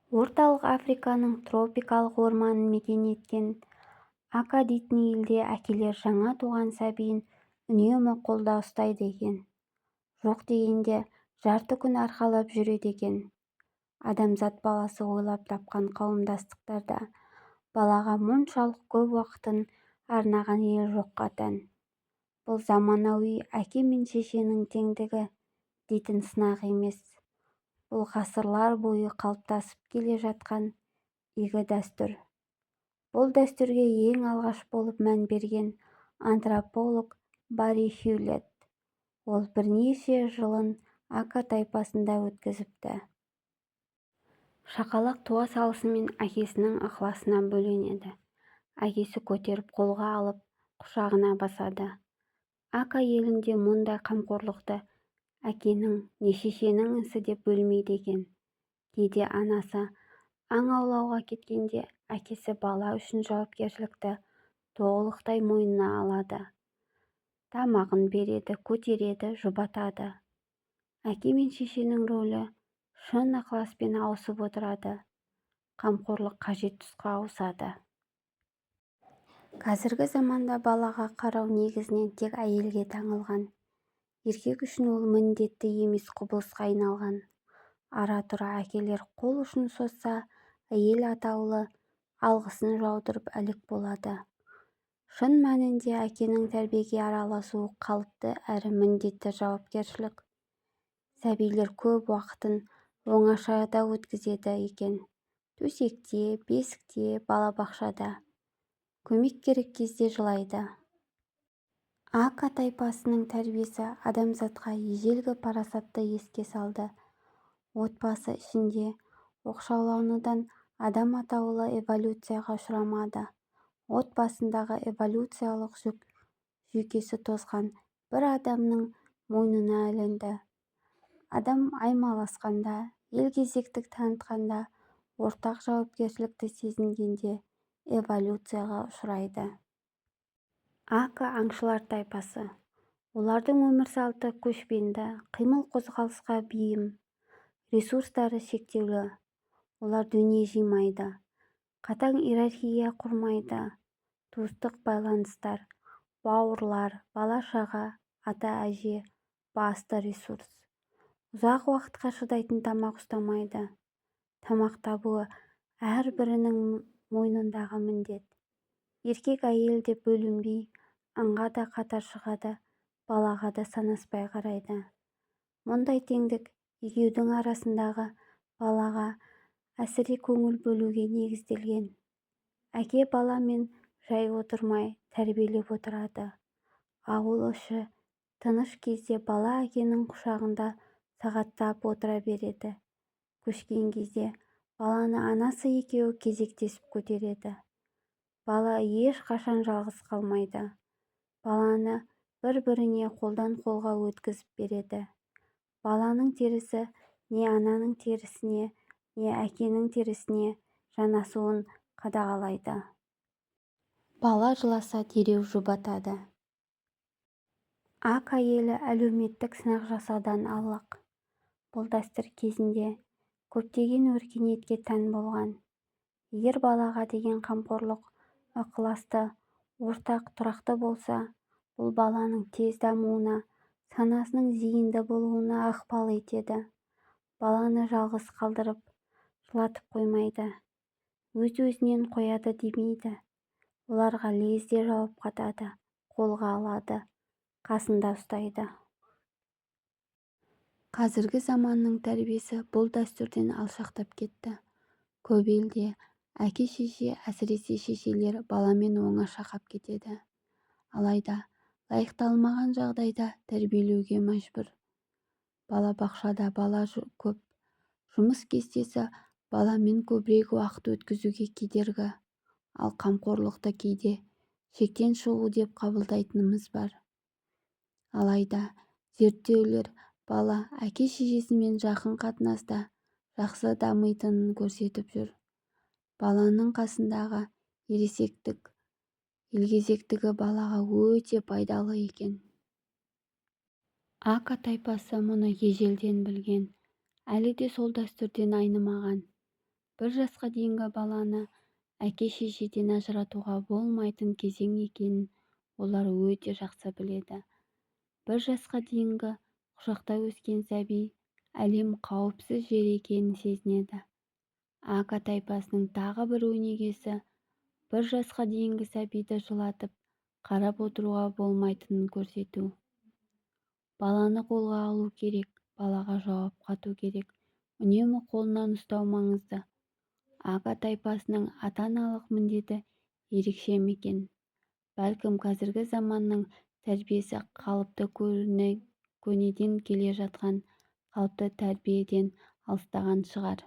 Орталық Африканың тропикалық орманын мекен еткен Ака дейтін елде әкелер жаңа туған сәбиін үнемі қолда ұстайды екен. Жоқ дегенде жарты күн арқалап жүреді екен. Адамзат баласы ойлап тапқан қауымдастықтарда балаға мұншалық көп уақытын арнаған ел жоққа тән. Бұл заманауи әке мен шешенің теңдігі дейтін сынақ емес. Бұл ғасырлар бойы қалыптасып келе жатқан игі дәстүр. Бұл дәстүрге ең алғаш болып мән берген антрополог Барри Хьюлетт. Ол бірнеше жылын Ака тайпасында өткізіпті. Шақалақ туа салысымен әкесінің ықыласына бөленеді. Әкесі көтеріп қолға алып, құшағына басады. Ака елінде мұндай қамқорлықты әкенің не шешенің ісі деп бөлмейді екен. Кейде анасы аң аулауға кеткенде әкесі бала үшін жауапкершілікті толықтай мойнына алады. Тамағын береді, көтереді, жұбатады. Әке мен шешенің рөлі шын ықыласпен ауысып отырады. Қамқорлық қажет тұсқа ауысады. Қазіргі заманда балаға қарау негізінен тек әйелге таңылған. Еркек үшін ол міндетті емес құбылысқа айналған. Ара-тұра әкелер қол ұшын созса, әйел атаулы алғысын жаудырып әлек болады. Шын мәнінде әкенің тәрбиеге араласуы қалыпты әрі міндетті жауапкершілік. Сәбилер көп уақытын оңашада өткізеді екен. Төсекте, бесікте, балабақшада. Көмек керек кезде жылайды. Ака тайпасының тәрбиесі адамзатқа ежелгі парасатты еске салды. Отбасы ішінде оқшауланудан адам атаулы эволюцияға ұшырамады. Отбасындағы эволюциялық жүйкесі тозған бір адамның мойнына ілінді. Адам аймаласқанда, елгезектік танытқанда, ортақ жауапкершілікті сезінгенде эволюцияға ұшырайды. Ака аңшылар тайпасы. Олардың өмір салты көшпенді, қимыл-қозғалысқа бейім, ресурстары шектеулі. Олар дүние жимайды, қатаң иерархия құрмайды. Туыстық байланыстар, бауырлар, бала-шаға, ата-әже басты ресурс. Ұзақ уақытқа шыдайтын тамақ ұстамайды. Тамақ табуы әрбірінің мойнындағы міндет. Еркек әйел деп бөлінбей, аңға да қатар шығады, балаға да санаспай қарайды. Мұндай теңдік екеудің арасындағы балаға әсіре көңіл бөлуге негізделген. Әке баламен жай отырмай тәрбиелеп отырады. Ауыл іші тыныш кезде бала әкенің құшағында сағаттап отыра береді. Көшкен кезде баланы анасы екеуі кезектесіп көтереді. Бала ешқашан жалғыз қалмайды. Баланы бір-біріне қолдан қолға өткізіп береді. Баланың терісі не ананың терісіне, не әкенің терісіне жанасуын қадағалайды. Бала жыласа дереу жұбатады. Ака елі әлеуметтік сынақ жасаудан аулақ. Бұл дәстүр кезінде көптеген өркениетке тән болған. Егер балаға деген қамқорлық ықыласты, ортақ, тұрақты болса, бұл баланың тез дамуына, санасының зейінді болуына ықпал етеді. Баланы жалғыз қалдырып, жылатып қоймайды. Өз-өзінен қояды демейді. Оларға лезде жауап қатады, қолға алады, қасында ұстайды. Қазіргі заманның тәрбиесі бұл дәстүрден алшақтап кетті. Көп елде әке-шеше, әсіресе шешелер баламен оңаша қап кетеді. Алайда лайықталмаған жағдайда тәрбиелеуге мәжбүр. Балабақшада бала көп, жұмыс кестесі баламен көбірек уақыт өткізуге кедергі, ал қамқорлықты кейде шектен шығу деп қабылдайтынымыз бар. Алайда зерттеулер бала әке-шешесімен жақын қатынаста жақсы дамитынын көрсетіп жүр. Баланың қасындағы ересектік, елгезектігі балаға өте пайдалы екен. Ака тайпасы мұны ежелден білген, әлі де сол дәстүрден айнымаған. бір жасқа дейінгі баланы әке-шешеден ажыратуға болмайтын кезең екенін олар өте жақсы біледі. бір жасқа дейінгі құшақта өскен сәби әлем қауіпсіз жер екенін сезінеді. Ака тайпасының тағы бір өнегесі бір жасқа дейінгі сәбиді жылатып, қарап отыруға болмайтынын көрсету. Баланы қолға алу керек, балаға жауап қату керек, үнемі қолынан ұстау маңызды. Ака тайпасының ата-аналық міндеті ерекше екен. Бәлкім қазіргі заманның тәрбиесі қалыпты көнеден келе жатқан қалыпты тәрбиеден алыстаған шығар.